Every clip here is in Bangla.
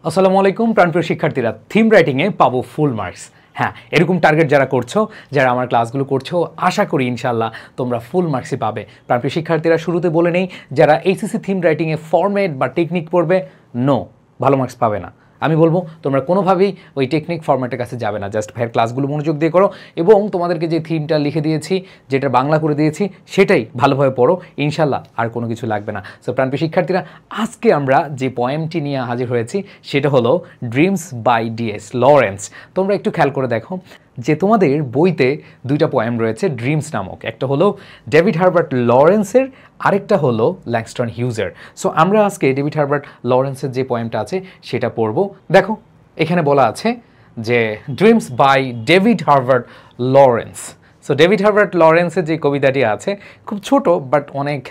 আসসালামু আলাইকুম প্রাণপ্রিয় শিক্ষার্থীরা, থিম রাইটিংয়ে পাবো ফুল মার্কস। হ্যাঁ, এরকম টার্গেট যারা করছো, যারা আমার ক্লাসগুলো করছো, আশা করি ইনশাল্লাহ তোমরা ফুল মার্কসই পাবে। প্রাণপ্রিয় শিক্ষার্থীরা, শুরুতে বলে নেই, যারা এইচএসসি থিম রাইটিংয়ে ফরম্যাট বা টেকনিক পড়বে, নো, ভালো মার্কস পাবে না। আমি বলবো তোমরা কোনোভাবেই ওই টেকনিক ফরম্যাটের কাছে যাবে না। জাস্ট ভাইয়ের ক্লাসগুলো মনোযোগ দিয়ে করো এবং তোমাদেরকে যে থিমটা লিখে দিয়েছি, যেটা বাংলা করে দিয়েছি, সেটাই ভালোভাবে পড়ো, ইনশাল্লাহ আর কোনো কিছু লাগবে না। সো প্রাণপ্রিয় শিক্ষার্থীরা, আজকে আমরা যে পয়েমটি নিয়ে হাজির হয়েছি সেটা হলো ড্রিমস বাই ডিএস লরেন্স। তোমরা একটু খেয়াল করে দেখো যে তোমাদের বইতে দুইটা পোয়েম রয়েছে ড্রিমস নামক, একটা হলো ডেভিড হার্বার্ট লরেন্সের, আরেকটা হলো ল্যাংস্টন হিউজের। সো আমরা আজকে ডেভিড হার্বার্ট লরেন্সের যে পোয়েমটা আছে সেটা পড়ব। দেখো এখানে বলা আছে যে dreams by David Herbert Lawrence. So David Herbert লরেন্সের যে কবিতাটি আছে, খুব ছোট বাট অনেক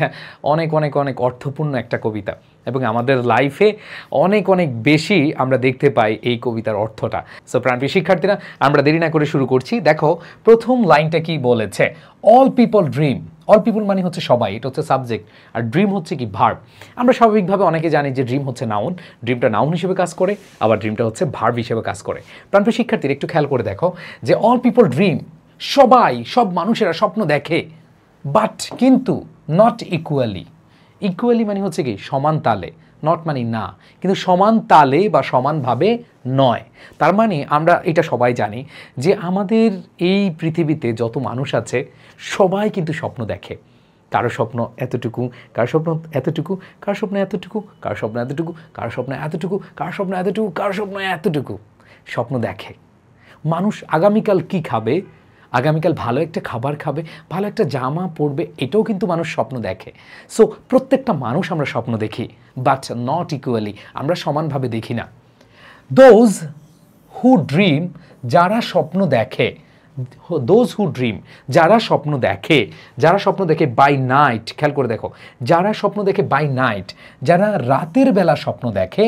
অনেক অনেক অনেক অর্থপূর্ণ একটা কবিতা, এবং আমাদের লাইফে অনেক অনেক বেশি আমরা দেখতে পাই এই কবিতার অর্থটা। সো প্রাণপ্রিয় শিক্ষার্থীরা, আমরা দেরি না করে শুরু করছি। দেখো প্রথম লাইনটা কি বলেছে, all people dream. All people মানে হচ্ছে সবাই, এটা হচ্ছে সাবজেক্ট, আর ড্রিম হচ্ছে কি ভার্ব। আমরা স্বাভাবিকভাবে অনেকে জানি যে ড্রিম হচ্ছে নাউন, ড্রিমটা নাউন হিসেবে কাজ করে, আবার ড্রিমটা হচ্ছে ভার্ব হিসেবে কাজ করে। প্রাণপ্রিয় শিক্ষার্থীরা, একটু খেয়াল করে দেখো যে অল পিপল ড্রিম, সবাই, সব মানুষেরা স্বপ্ন দেখে, বাট কিন্তু নট ইকুয়ালি। ইকুয়ালি মানে হচ্ছে কি সমান তালে, নট মানে না, কিন্তু সমান তালে বা সমানভাবে নয়। তার মানে আমরা এটা সবাই জানি যে আমাদের এই পৃথিবীতে যত মানুষ আছে সবাই কিন্তু স্বপ্ন দেখে। কারো স্বপ্ন এতটুকু, কারো স্বপ্ন এতটুকু, কারো স্বপ্ন এতটুকু, কারো স্বপ্ন এতটুকু, কারো স্বপ্ন এতটুকু, কারো স্বপ্ন এতটুকু, কারো স্বপ্ন এতটুকু। স্বপ্ন দেখে মানুষ আগামীকাল কি খাবে, আগামীকাল ভালো একটা খাবার খাবে, ভালো একটা জামা পরবে, এটাও কিন্তু মানুষ স্বপ্ন দেখে। সো প্রত্যেকটা মানুষ আমরা স্বপ্ন দেখি, বাট নট ইকুয়ালি, আমরা সমানভাবে দেখি না। দোজ হু ড্রিম, যারা স্বপ্ন দেখে, দোজ হু ড্রিম, যারা স্বপ্ন দেখে, যারা স্বপ্ন দেখে বাই নাইট, খেয়াল করে দেখো, যারা স্বপ্ন দেখে বাই নাইট, যারা রাতের বেলা স্বপ্ন দেখে,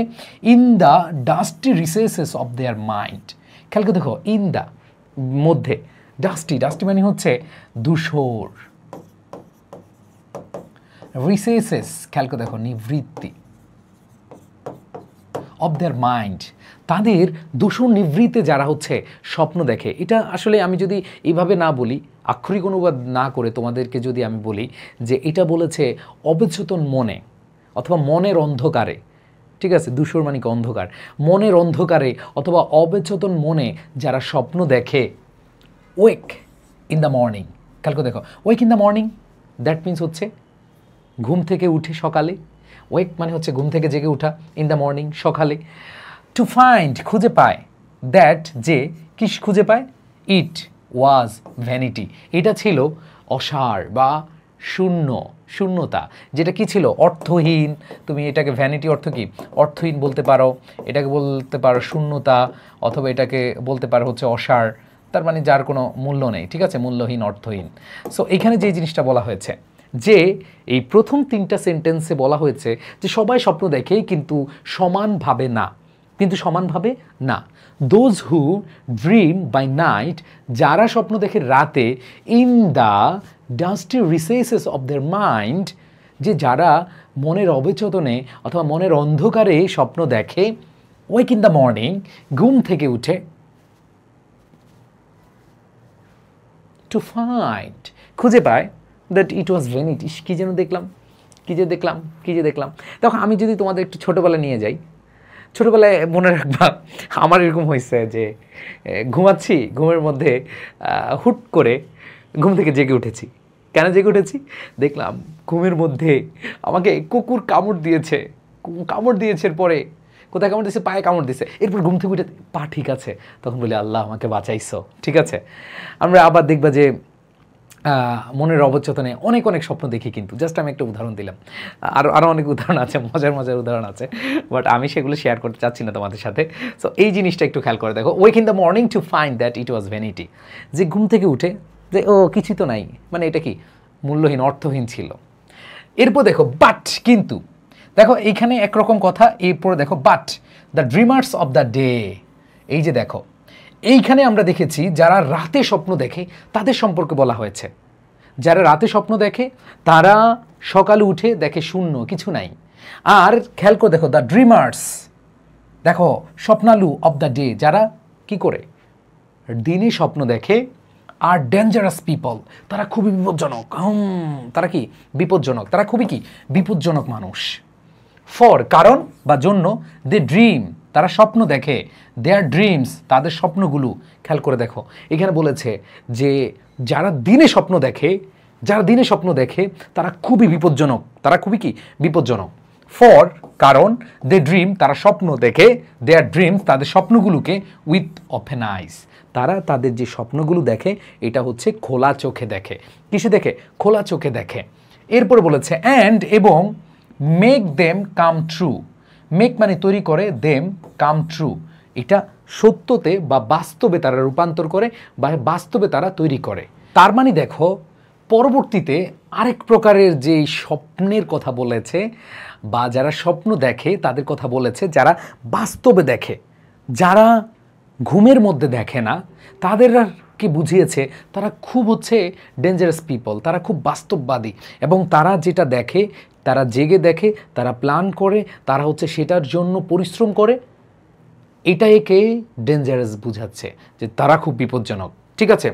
in the dusty recesses of their mind. খেয়াল করে দেখো, ইন দ্য মধ্যে, ডাস্টি, ডাস্টি মানে হচ্ছে ধূসর, রিসেসেস খেয়াল করে দেখো নিবৃত্তি, অফ দেয়ার মাইন্ড, তাদের ধূসর নিবৃত্তে যারা হচ্ছে স্বপ্ন দেখে। এটা আসলে আমি যদি এইভাবে না বলি, আক্ষরিক অনুবাদ না করে তোমাদেরকে যদি আমি বলি যে এটা বলেছে অবচেতন মনে অথবা মনের অন্ধকারে, ঠিক আছে, ধূসর মানে কি অন্ধকার, মনের অন্ধকারে অথবা অবচেতন মনে যারা স্বপ্ন দেখে, ওয়েক ইন দ্য মর্নিং। কালকে দেখো, wake in the morning, that means হচ্ছে ঘুম থেকে উঠে সকালে। ওয়েক মানে হচ্ছে ঘুম থেকে জেগে উঠা, ইন দ্য মর্নিং সকালে। টু ফাইন্ড খুঁজে পায়, দ্যাট যে কি খুঁজে পায়, ইট ওয়াজ ভ্যানিটি, এটা ছিল অসার বা শূন্য, শূন্যতা, যেটা কি ছিল অর্থহীন। তুমি এটাকে ভ্যানিটি অর্থ কি, অর্থহীন বলতে পারো, এটাকে বলতে পারো শূন্যতা, অথবা এটাকে বলতে পারো হচ্ছে অসার, তার মানে যার কোনো মূল্য নেই, ঠিক আছে, মূল্যহীন, অর্থহীন। সো এখানে যে জিনিসটা বলা হয়েছে, যে এই প্রথম তিনটা সেন্টেন্সে বলা হয়েছে যে সবাই স্বপ্ন দেখে কিন্তু সমানভাবে না, কিন্তু সমানভাবে না। Those who dream by night, যারা স্বপ্ন দেখে রাতে, in the dusty recesses of their mind, যে যারা মনের অবচেতনে অথবা মনের অন্ধকারে স্বপ্ন দেখে, ওয়েক ইন দ্য মর্নিং, ঘুম থেকে উঠে, টু ফাইন্ড খুঁজে পায়, দ্যাট ইট ওয়াজ ভ্যানিটি, কী যেন দেখলাম, কী যে দেখলাম, কী যে দেখলাম। তখন আমি যদি তোমাদের একটু ছোটোবেলা নিয়ে যাই, ছোটোবেলায় মনে রাখবা আমার এরকম হয়েছে যে ঘুমাচ্ছি, ঘুমের মধ্যে হুট করে ঘুম থেকে জেগে উঠেছি। কেন জেগে উঠেছি, দেখলাম ঘুমের মধ্যে আমাকে কুকুর কামড় দিয়েছে, কামড় দিয়েছে, পরে কোথায় কামড় দিয়েছে, পায়ে কামড় দিয়েছে, এরপর ঘুম থেকে উঠে পা ঠিক আছে, তখন বলি আল্লাহ আমাকে বাঁচাইছো, ঠিক আছে। আমরা আবার দেখবা যে মনের অবচেতনে অনেক অনেক স্বপ্ন দেখি, কিন্তু জাস্ট আমি একটা উদাহরণ দিলাম, আরও অনেক উদাহরণ আছে, মজার মজার উদাহরণ আছে, বাট আমি সেগুলো শেয়ার করতে চাচ্ছি না তোমাদের সাথে। সো এই জিনিসটা একটু খেয়াল করে দেখো, wake in the morning to find that it was vanity, যে ঘুম থেকে উঠে যে ও কিছু তো নাই, মানে এটা কি মূল্যহীন, অর্থহীন ছিল। এরপর দেখো বাট, কিন্তু দেখো এইখানে একরকম কথা, এরপরে দেখো but the dreamers of the day, এই যে দেখো এইখানে আমরা দেখেছি যারা রাতে স্বপ্ন দেখে তাদের সম্পর্কে বলা হয়েছে। যারা রাতে স্বপ্ন দেখে তারা সকালে উঠে দেখে শূন্য, কিছু নাই। আর খেয়াল করে দেখো দ্য ড্রিমার্স, দেখো স্বপ্নালু অফ দ্য ডে, যারা কি করে দিনে স্বপ্ন দেখে, আর ডেঞ্জারাস পিপল, তারা খুবই বিপজ্জনক। তারা কি বিপজ্জনক, তারা খুবই কি বিপজ্জনক মানুষ। ফর কারণ বা জন্য, দে ড্রিম, তারা স্বপ্ন দেখে, দেয়ার ড্রিমস, তাদের স্বপ্নগুলো। খেয়াল করে দেখো এখানে বলেছে যে যারা দিনে স্বপ্ন দেখে, যারা দিনে স্বপ্ন দেখে তারা খুবই বিপজ্জনক, তারা খুবই কি বিপজ্জনক। ফর কারণ, দে ড্রিম, তারা স্বপ্ন দেখে, দেয়ার ড্রিমস, তাদের স্বপ্নগুলোকে, উইথ ওপেন আইস, তারা তাদের যে স্বপ্নগুলো দেখে এটা হচ্ছে খোলা চোখে দেখে। কিসে দেখে? খোলা চোখে দেখে। এরপর বলেছে অ্যান্ড, এবং make them come true. Make মানে তৈরি করে, দেম কাম ট্রু, এটা সত্যতে বা বাস্তবে তারা রূপান্তর করে বা বাস্তবে তারা তৈরি করে। তার মানে দেখো পরবর্তীতে আরেক প্রকারের যে স্বপ্নের কথা বলেছে বা যারা স্বপ্ন দেখে তাদের কথা বলেছে, যারা বাস্তবে দেখে, যারা ঘুমের মধ্যে দেখে না, তাদেরকে বুঝিয়েছে তারা খুব হচ্ছে ডেঞ্জারাস পিপল, তারা খুব বাস্তববাদী এবং তারা যেটা দেখে, তারা জেগে দেখে, তারা প্ল্যান করে, তারা হচ্ছে সেটার জন্য পরিশ্রম করে। এটা একে ডেঞ্জারাস বুঝাচ্ছে যে তারা খুব বিপজ্জনক। ঠিক আছে,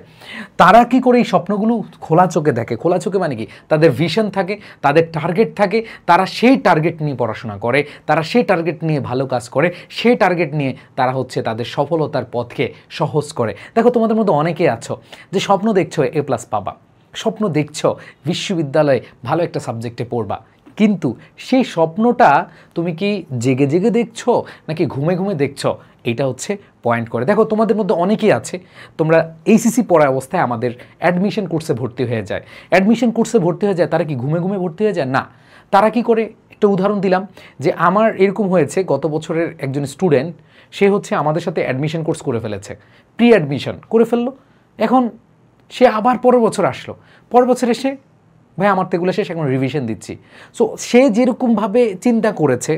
তারা কি করে এই স্বপ্নগুলো খোলা চোখে দেখে? খোলা চোখে মানে কি? তাদের ভিশন থাকে, তাদের টার্গেট থাকে, তারা সেই টার্গেট নিয়ে পড়াশোনা করে, তারা সেই টার্গেট নিয়ে ভালো কাজ করে, সেই টার্গেট নিয়ে তারা হচ্ছে তাদের সফলতার পথকে সহজ করে। দেখো তোমাদের মধ্যে অনেকেই আছো যে স্বপ্ন দেখছো A+ পাবা, স্বপ্ন দেখছো বিশ্ববিদ্যালয়ে ভালো একটা সাবজেক্টে পড়বা, কিন্তু সেই স্বপ্নটা তুমি কি জেগে জেগে দেখছো নাকি ঘুমে ঘুমে দেখছো? এটা হচ্ছে পয়েন্ট করে। দেখো তোমাদের মধ্যে অনেকেই আছে, তোমরা এইচএসসি পড়া অবস্থায় আমাদের অ্যাডমিশন কোর্সে ভর্তি হয়ে যায়, অ্যাডমিশন কোর্সে ভর্তি হয়ে যায়, তারা কি ঘুমে ঘুমে ভর্তি হয়ে যায়? না, তারা কি করে? একটা উদাহরণ দিলাম যে আমার এরকম হয়েছে, গত বছরের একজন স্টুডেন্ট, সে হচ্ছে আমাদের সাথে অ্যাডমিশন কোর্স করে ফেলেছে, প্রি অ্যাডমিশন করে ফেললো। এখন সে আবার পরের বছর আসলো, পরের বছর এসে ভাই আমার তো এগুলো শেষ, এখন রিভিশন দিচ্ছি। সো সে যেরকমভাবে চিন্তা করেছে,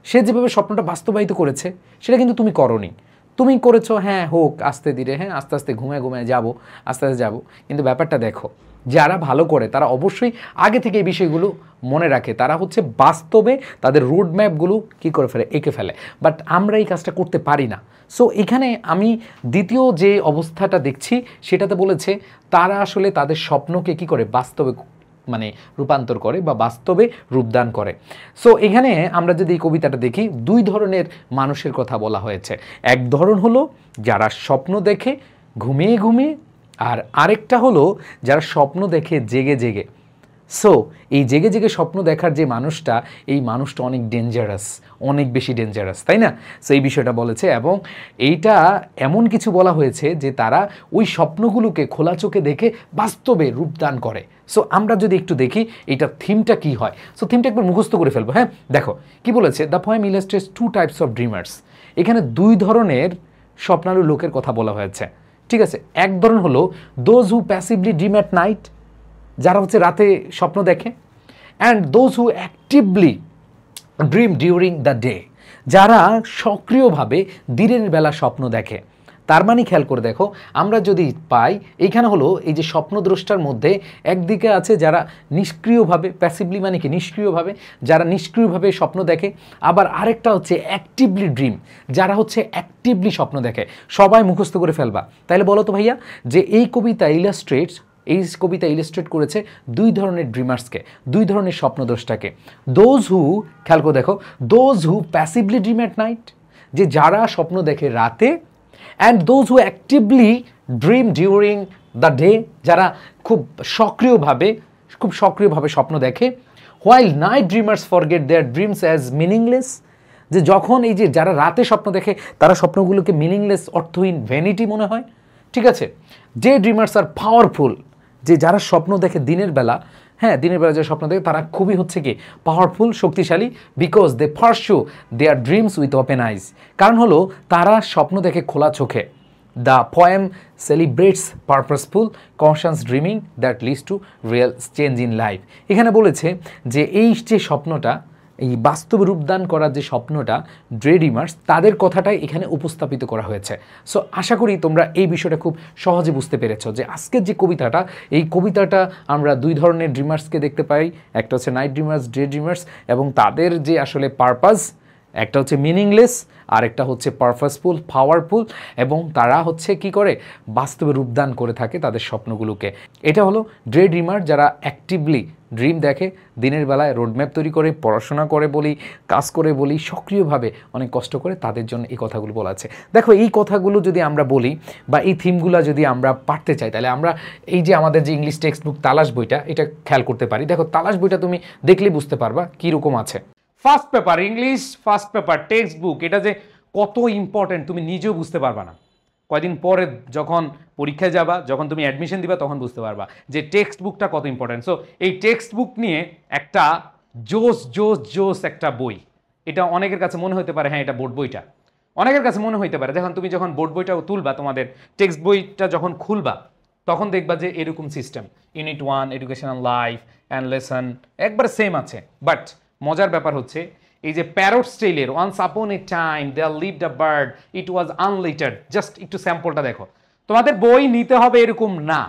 সে যেভাবে স্বপ্নটা বাস্তবায়িত করেছে, সেটা কিন্তু তুমি করোনি। তুমি করেছো হ্যাঁ হোক আস্তে ধীরে, হ্যাঁ আস্তে আস্তে ঘুমায় ঘুমায় যাবো, আস্তে আস্তে যাবো। কিন্তু ব্যাপারটা দেখো, যারা ভালো করে তারা অবশ্যই আগে থেকে এই বিষয়গুলো মনে রাখে, তারা হচ্ছে বাস্তবে তাদের রোড ম্যাপগুলো কী করে ফেলে, এঁকে ফেলে। বাট আমরা এই কাজটা করতে পারি না। সো এখানে আমি দ্বিতীয় যে অবস্থাটা দেখছি সেটাতে বলেছে তারা আসলে তাদের স্বপ্নকে কী করে বাস্তবে মানে রূপান্তর করে বা বাস্তবে রূপদান করে। সো এখানে আমরা যদি এই কবিতাটা দেখি, দুই ধরনের মানুষের কথা বলা হয়েছে। এক ধরন হলো যারা স্বপ্ন দেখে ঘুমিয়ে ঘুমিয়ে, আর আরেকটা হলো যারা স্বপ্ন দেখে জেগে জেগে। সো এই জেগে জেগে স্বপ্ন দেখার যে মানুষটা, এই মানুষটা অনেক ডেঞ্জারাস, অনেক বেশি ডেঞ্জারাস, তাই না? সো এই বিষয়টা বলেছে এবং এইটা এমন কিছু বলা হয়েছে যে তারা ওই স্বপ্নগুলোকে খোলা চোখে দেখে বাস্তবে রূপদান করে। সো আমরা যদি একটু দেখি এইটার থিমটা কি হয়। সো থিমটা একবার মুখস্থ করে ফেলবো। হ্যাঁ দেখো কি বলেছে, the poem illustrates 2 types of dreamers. এখানে দুই ধরনের স্বপ্নালু লোকের কথা বলা হয়েছে। ঠিক আছে, এক ধরন হলো those who passively dream at night, যারা হচ্ছে রাতে স্বপ্ন দেখে, and those who actively dream during the day, যারা সক্রিয়ভাবে দিনের বেলা স্বপ্ন দেখে। তার মানে খেয়াল করে দেখো, আমরা যদি পাই এইখানে হলো এই যে স্বপ্নদ্রষ্টার মধ্যে একদিকে আছে যারা নিষ্ক্রিয়ভাবে, প্যাসিভলি মানে কি নিষ্ক্রিয়ভাবে, যারা নিষ্ক্রিয়ভাবে স্বপ্ন দেখে, আবার আরেকটা হচ্ছে অ্যাক্টিভলি ড্রিম, যারা হচ্ছে অ্যাক্টিভলি স্বপ্ন দেখে। সবাই মুখস্থ করে ফেলবা। তাহলে বলো তো ভাইয়া যে এই কবিতা ইলাস্ট্রেট করেছে দুই ধরনের ড্রিমার্সকে, দুই ধরনের স্বপ্নদ্রষ্টাকে। দোজ হু, খেয়াল করে দেখো, those who passively dream at night, যে যারা স্বপ্ন দেখে রাতে, and those who actively dream during the day, যারা খুব সক্রিয়ভাবে স্বপ্ন দেখে। হোয়াইল নাইট ড্রিমার্স ফরগেট দেয়ার ড্রিমস অ্যাজ মিনিংলেস, যে যখন এই যে যারা রাতে স্বপ্ন দেখে তারা স্বপ্নগুলোকে মিনিংলেস, অর্থহীন, ভ্যানিটি মনে হয়। ঠিক আছে, যে ড্রিমার্স আর পাওয়ারফুল, যে যারা স্বপ্ন দেখে দিনের বেলা, হ্যাঁ দিনের বেলা যারা স্বপ্ন দেখে তারা খুবই হচ্ছে কি পাওয়ারফুল, শক্তিশালী, because they pursue their dreams with open eyes, কারণ হলো তারা স্বপ্ন দেখে খোলা চোখে। The poem celebrates purposeful conscious dreaming that leads to real change in life. এখানে বলেছে যে এই যে স্বপ্নটা, এই বাস্তব রূপদান করার যে স্বপ্নটা, ড্রিমার্স, তাদের কথাটাই এখানে উপস্থাপিত করা হয়েছে। সো আশা করি তোমরা এই বিষয়টা খুব সহজে বুঝতে পেরেছো যে আজকের যে কবিতাটা, এই কবিতাটা আমরা দুই ধরনের ড্রিমার্সকে দেখতে পাই। একটা হচ্ছে নাইট ড্রিমার্স, ডে ড্রিমার্স, এবং তাদের যে আসলে পারপাস, একটা হচ্ছে মিনিংলেস আর একটা হচ্ছে পারপাসফুল, পাওয়ারফুল, এবং তারা হচ্ছে কি করে বাস্তবে রূপদান করে থাকে তাদের স্বপ্নগুলোকে। এটা হলো ড্রে ড্রিমার, যারা অ্যাক্টিভলি ড্রিম দেখে, দিনের বেলায় রোডম্যাপ তৈরি করে, পড়াশোনা করে বলি, কাজ করে বলি, সক্রিয়ভাবে অনেক কষ্ট করে, তাদের জন্য এই কথাগুলো বলা আছে। দেখো এই কথাগুলো যদি আমরা বলি বা এই থিমগুলো যদি আমরা পারতে চাই, তাহলে আমরা এই যে আমাদের যে ইংলিশ টেক্সট বুক তালাশ বইটা, এটা খেয়াল করতে পারি। দেখো তালাশ বইটা তুমি দেখলেই বুঝতে পারবা কীরকম আছে। First paper English, first paper text book, এটা যে কত ইম্পর্টেন্ট তুমি নিজেও বুঝতে পারবা না। কয়দিন পরে যখন পরীক্ষায় যাবা, যখন তুমি অ্যাডমিশন দিবা, তখন বুঝতে পারবা যে টেক্সট বুকটা কত ইম্পর্টেন্ট। সো এই টেক্সট বুক নিয়ে একটা জোস জোস জোস একটা বই, এটা অনেকের কাছে মনে হতে পারে হ্যাঁ এটা বোর্ড বইটা, অনেকের কাছে মনে হইতে পারে। দেখুন তুমি যখন বোর্ড বইটা তুলবা, তোমাদের টেক্সট বইটা যখন খুলবা, তখন দেখবা যে এরকম system, unit 1 educational life and lesson একবার সেম আছে। বাট মজার ব্যাপার হচ্ছে এই যে প্যারট স্টাইলের once upon a time there lived a bird it was unlettered, just একটু স্যাম্পলটা দেখো। তোমাদের বই নিতে হবে এরকম না,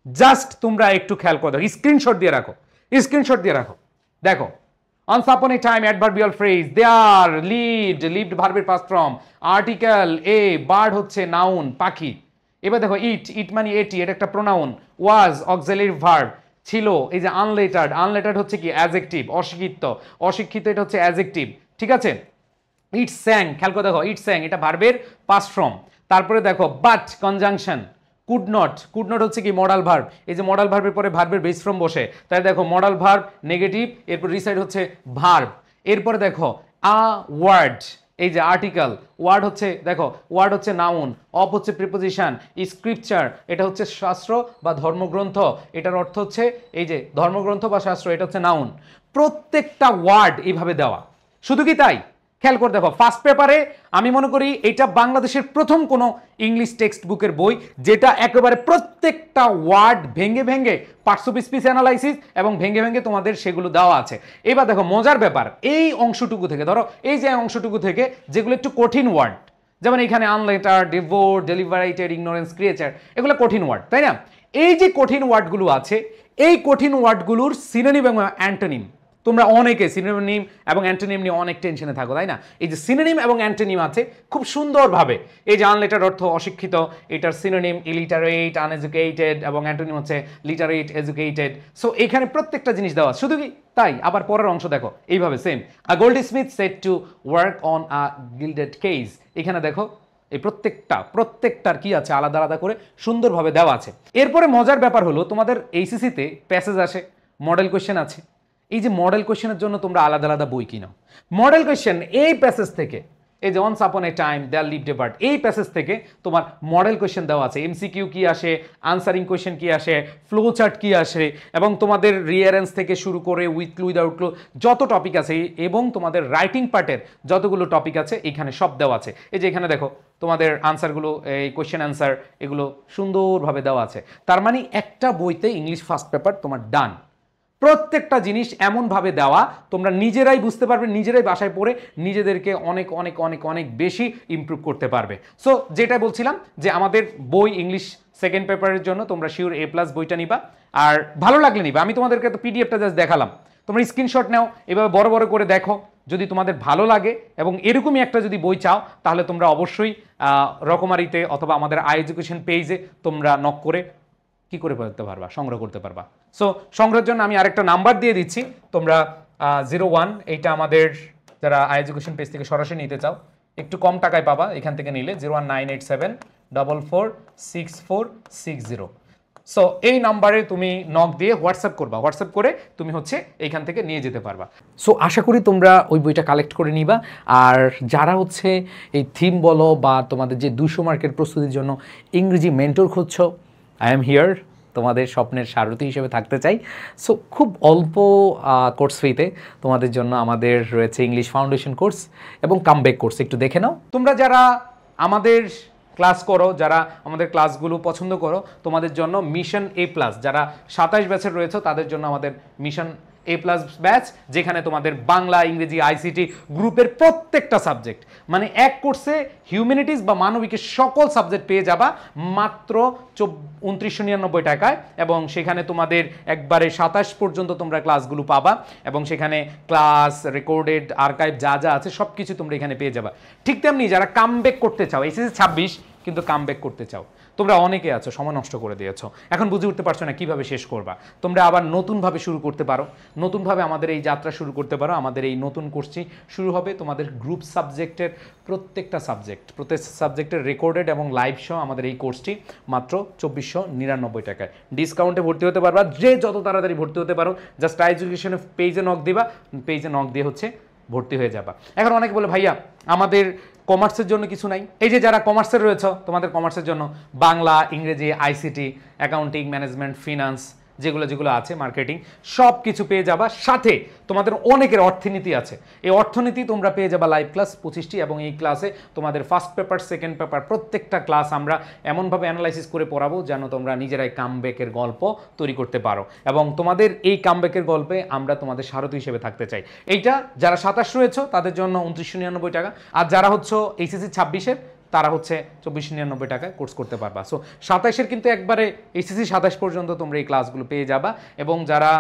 জাস্ট তোমরা একটু খেয়াল করে দেখো, স্ক্রিনশট দিয়ে রাখো, স্ক্রিনশট দিয়ে রাখো। দেখো once upon a time adverbial phrase there lived ভার্বের past form, article a, bird হচ্ছে নাউন পাখি। এবার দেখো ইট মানে এটি, এটা একটা প্রোনাউন, ওয়াজ অক্সিলারি ভার্ব, ছিল এই যে আনলেটার্ড হচ্ছে কি অ্যাডজেক্টিভ, অশিক্ষিত এটা হচ্ছে অ্যাডজেক্টিভ, ঠিক আছে। ইট স্যাং, খেয়াল করে দেখো ইট স্যাং এটা ভার্বের পাস্ট ফর্ম। তারপরে দেখো বাট কনজাংশন, কুড নট হচ্ছে কি মডাল ভার্ব, এই যে মডাল ভার্বের পরে ভার্বের বেস ফর্ম বসে, তাই দেখো মডাল ভার্ব নেগেটিভ, এরপর রিসাইড হচ্ছে ভার্ব। এরপরে দেখো আ ওয়ার্ড, এই যে আর্টিকেল, ওয়ার্ড হচ্ছে দেখো ওয়ার্ড হচ্ছে নাউন, অফ হচ্ছে প্রিপোজিশন, স্ক্রিপচার এটা হচ্ছে শাস্ত্র বা ধর্মগ্রন্থ, এটার অর্থ হচ্ছে এই যে ধর্মগ্রন্থ বা শাস্ত্র, এটা হচ্ছে নাউন। প্রত্যেকটা ওয়ার্ড এইভাবে দেওয়া। শুধু কি তাই, খেয়াল করে দেখো ফার্স্ট পেপারে আমি মনে করি এটা বাংলাদেশের প্রথম কোনো ইংলিশ টেক্সট বুকের বই যেটা একেবারে প্রত্যেকটা ওয়ার্ড ভেঙে ভেঙে পার্টস অফ স্পিচ অ্যানালাইসিস এবং ভেঙে ভেঙে তোমাদের সেগুলো দেওয়া আছে। এবার দেখো মজার ব্যাপার, এই অংশটুকু থেকে ধরো এই যে অংশটুকু থেকে যেগুলো একটু কঠিন ওয়ার্ড, যেমন এখানে আনলেটার, ডিভোর্স, ডেলিভারেটেড, ইগনোরেন্স, ক্রিয়েচার, এগুলো কঠিন ওয়ার্ড, তাই না? এই যে কঠিন ওয়ার্ডগুলো আছে, এই কঠিন ওয়ার্ডগুলোর সিনোনিম এবং অ্যান্টোনিম, তোমরা অনেকে সিনোনিম এবং অ্যান্টোনিম নিয়ে অনেক টেনশনে থাকো, তাই না? এই যে সিনোনিম এবং অ্যান্টোনিম আছে খুব সুন্দরভাবে, এই যে আনলেটার অর্থ অশিক্ষিত, এটার সিনোনিম ইলিটারেট, আনএডুকেটেড, এবং অ্যান্টোনিম হচ্ছে লিটারেট, এডুকেটেড। সো এখানে প্রত্যেকটা জিনিস দেওয়া, শুধু কি তাই, আবার পরের অংশ দেখো এইভাবে same, a Goldsmith said to work on a gilded cage, এখানে দেখো এই প্রত্যেকটার কি আছে আলাদা আলাদা করে সুন্দরভাবে দেওয়া আছে। এরপরে মজার ব্যাপার হলো তোমাদের এইচএসসিতে প্যাসেজ আসে, মডেল কোয়েশ্চেন আছে। এই যে মডেল কোয়েশ্চেনের জন্য তোমরা আলাদা আলাদা বই কিনো। মডেল কোয়েশ্চেন এই প্যাসেজ থেকে, এই যে once upon a time there lived a bird, এই প্যাসেজ থেকে তোমার মডেল কোয়েশ্চেন দেওয়া আছে, এমসিকিউ কি আসে, আনসারিং কোয়েশ্চেন কি আসে, ফ্লো চার্ট কি আসে, এবং তোমাদের রিয়ারেন্স থেকে শুরু করে উইথ ক্লু উইদাউট ক্লু যত টপিক আছে, এবং তোমাদের রাইটিং পার্টের যতগুলো টপিক আছে এখানে সব দেওয়া আছে। এই যে এখানে দেখো তোমাদের আনসারগুলো, এই কোয়েশ্চেন আনসার এগুলো সুন্দরভাবে দেওয়া আছে। তার মানে একটা বইতে ইংলিশ ফার্স্ট পেপার তোমার ডান। প্রত্যেকটা জিনিস এমনভাবে দেওয়া তোমরা নিজেরাই বুঝতে পারবে, নিজেরাই বাসায় পড়ে নিজেদেরকে অনেক অনেক অনেক অনেক বেশি ইমপ্রুভ করতে পারবে। সো যেটা বলছিলাম যে আমাদের বই ইংলিশ সেকেন্ড পেপারের জন্য তোমরা শিওর A+ বইটা নিবা, আর ভালো লাগলে নিবা। আমি তোমাদেরকে তো পিডিএফটা জাস্ট দেখালাম, তোমরা স্ক্রিনশট নাও, এভাবে বড় বড় করে দেখো। যদি তোমাদের ভালো লাগে এবং এরকমই একটা যদি বই চাও, তাহলে তোমরা অবশ্যই রকমারিতে অথবা আমাদের iEducation পেজে তোমরা নক করে কি করে করতে পারবা, সংগ্রহ করতে পারবা। সো সংগ্রহের জন্য আমি আরেকটা নাম্বার দিয়ে দিচ্ছি, তোমরা 01, এইটা আমাদের যারা iEducation পেজ থেকে সরাসরি নিতে চাও একটু কম টাকায় পাবা এখান থেকে নিলে, 01987446460। সো এই নাম্বারে তুমি নক দিয়ে হোয়াটসঅ্যাপ করবা, হোয়াটসঅ্যাপ করে তুমি হচ্ছে এইখান থেকে নিয়ে যেতে পারবা। সো আশা করি তোমরা ওই বইটা কালেক্ট করে নিবা। আর যারা হচ্ছে এই থিম বলো বা তোমাদের যে 200 মার্কের প্রস্তুতির জন্য ইংরেজি মেন্টর খুঁজছো, আই এম হিয়ার, তোমাদের স্বপ্নের সারথি হিসেবে থাকতে চাই। সো খুব অল্প কোর্স ফিতে তোমাদের জন্য আমাদের রয়েছে ইংলিশ ফাউন্ডেশন কোর্স এবং কামব্যাক কোর্স, একটু দেখে নাও। তোমরা যারা আমাদের ক্লাস করো, যারা আমাদের ক্লাসগুলো পছন্দ করো, তোমাদের জন্য মিশন A+, যারা 27 ব্যাচের রয়েছে তাদের জন্য আমাদের মিশন A+ ব্যাচ, যেখানে তোমাদের বাংলা, ইংরেজি, আইসিটি গ্রুপের প্রত্যেকটা সাবজেক্ট, মানে এক কোর্সে হিউম্যানিটিস বা মানবিকের সকল সাবজেক্ট পেয়ে যাবা মাত্র 2999 টাকায়। এবং সেখানে তোমাদের একবারে 27 পর্যন্ত তোমরা ক্লাসগুলো পাবা, এবং সেখানে ক্লাস, রেকর্ডেড, আর্কাইভ যা যা আছে সব কিছু তোমরা এখানে পেয়ে যাবা। ঠিক তেমনি যারা কামব্যাক করতে চাও, এসএসসি 26 কিন্তু কামব্যাক করতে চাও, তোমরা অনেকে আছো সময় নষ্ট করে দিয়েছো, এখন বুঝে উঠতে পারছো না কিভাবে শেষ করবা, তোমরা আবার নতুনভাবে শুরু করতে পারো, নতুনভাবে আমাদের এই যাত্রা শুরু করতে পারো। আমাদের এই নতুন কোর্সটি শুরু হবে তোমাদের গ্রুপ সাবজেক্টের প্রত্যেক সাবজেক্টের রেকর্ডেড এবং লাইভ শো আমাদের এই কোর্সটি মাত্র 2499 টাকায় ডিসকাউন্টে ভর্তি হতে পারবা। যে যত তাড়াতাড়ি ভর্তি হতে পারো, জাস্ট এডুকেশনের পেজে নক দিবা, পেজে নক দিয়ে হচ্ছে ভর্তি হয়ে যাবা। এখন অনেকে বলে ভাইয়া আমাদের কমার্সের জন্য কিছু নাই। এই যে যারা কমার্সের রয়েছে, তোমাদের কমার্সের জন্য বাংলা, ইংরেজি, আইসিটি, অ্যাকাউন্টিং, ম্যানেজমেন্ট, ফিনান্স, যেগুলো আছে, মার্কেটিং, সব কিছু পেয়ে যাবা। সাথে তোমাদের অনেকের অর্থনীতি আছে, এই অর্থনীতি তোমরা পেয়ে যাবা লাইভ ক্লাস 25টি, এবং এই ক্লাসে তোমাদের ফার্স্ট পেপার, সেকেন্ড পেপার প্রত্যেকটা ক্লাস আমরা এমনভাবে অ্যানালাইসিস করে পড়াবো যেন তোমরা নিজেরাই কামব্যাকের গল্প তৈরি করতে পারো, এবং তোমাদের এই কামব্যাকের গল্পে আমরা তোমাদের সারথি হিসেবে থাকতে চাই। এইটা যারা 27 রয়েছে তাদের জন্য 2999 টাকা, আর যারা হচ্ছে এইচএসসি 26-এর তারা হচ্ছে 2499 টাকায় কোর্স করতে পারবা। সো 27-এর কিন্তু একবারে এইচএসসি 27 পর্যন্ত তোমরা এই ক্লাসগুলো পেয়ে যাবা, এবং যারা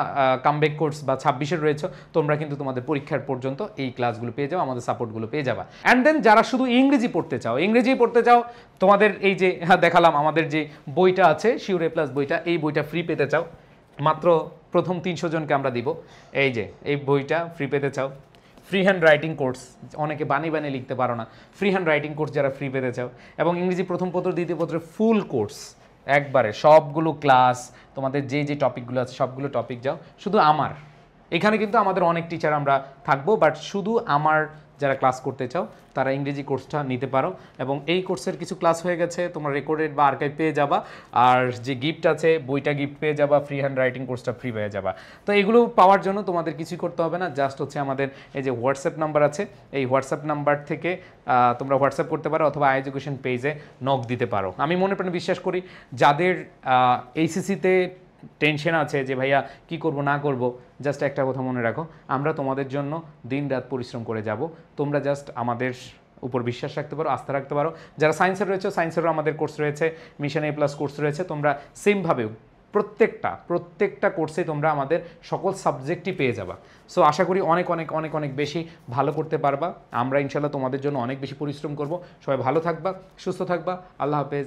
কামব্যাক কোর্স বা 26-এর রয়েছে তোমরা কিন্তু তোমাদের পরীক্ষার পর্যন্ত এই ক্লাসগুলো পেয়ে যাও, আমাদের সাপোর্টগুলো পেয়ে যাবা। অ্যান্ড দেন যারা শুধু ইংরেজি পড়তে চাও, তোমাদের এই যে দেখালাম আমাদের যে বইটা আছে শিওর A+ বইটা, এই বইটা ফ্রি পেতে চাও, মাত্র প্রথম 300 জনকে আমরা দিব। এই যে এই বইটা ফ্রি পেতে চাও, ফ্রি হ্যান্ড রাইটিং কোর্স, অনেকে বানিয়ে লিখতে পারো না, ফ্রি হ্যান্ড রাইটিং কোর্স যারা ফ্রি পেতে চাও, এবং ইংরেজি প্রথম পত্র, দ্বিতীয় পত্রের ফুল কোর্স একবারে সবগুলো ক্লাস, তোমাদের যে টপিকগুলো আছে সবগুলো টপিক যাও শুধু আমার এখানে। কিন্তু আমাদের অনেক টিচার আমরা থাকবো, বাট শুধু আমার যারা ক্লাস করতে চাও তারা ইংরেজি কোর্সটা নিতে পারো, এবং এই কোর্সের কিছু ক্লাস হয়ে গেছে, তোমরা রেকর্ডেড বা আর্কাইভ পেয়ে যাবা, আর যে গিফট আছে বইটা গিফট পেয়ে যাবা, ফ্রি হ্যান্ড রাইটিং কোর্সটা ফ্রি পেয়ে যাবা। তো এগুলো পাওয়ার জন্য তোমাদের কিছুই করতে হবে না, জাস্ট হচ্ছে আমাদের এই যে হোয়াটসঅ্যাপ নাম্বার আছে, এই হোয়াটসঅ্যাপ নাম্বার থেকে তোমরা হোয়াটসঅ্যাপ করতে পারো, অথবা এডুকেশন পেজে নক দিতে পারো। আমি মনে প্রাণে বিশ্বাস করি যাদের এইচএসসিতে টেনশন আছে যে ভাইয়া কি করব না করব, জাস্ট একটা কথা মনে রাখো, আমরা তোমাদের জন্য দিন রাত পরিশ্রম করে যাব, তোমরা জাস্ট আমাদের উপর বিশ্বাস রাখতে পারো, আস্থা রাখতে পারো। যারা সায়েন্সের রয়েছে, সায়েন্সেরও আমাদের কোর্স রয়েছে, মিশন A+ কোর্স রয়েছে, তোমরা সেমভাবে প্রত্যেকটা কোর্সে তোমরা আমাদের সকল সাবজেক্টই পেয়ে যাবা। সো আশা করি অনেক বেশি ভালো করতে পারবা। আমরা ইনশাল্লাহ তোমাদের জন্য অনেক বেশি পরিশ্রম করব। সবাই ভালো থাকবা, সুস্থ থাকবা, আল্লাহ হাফেজ।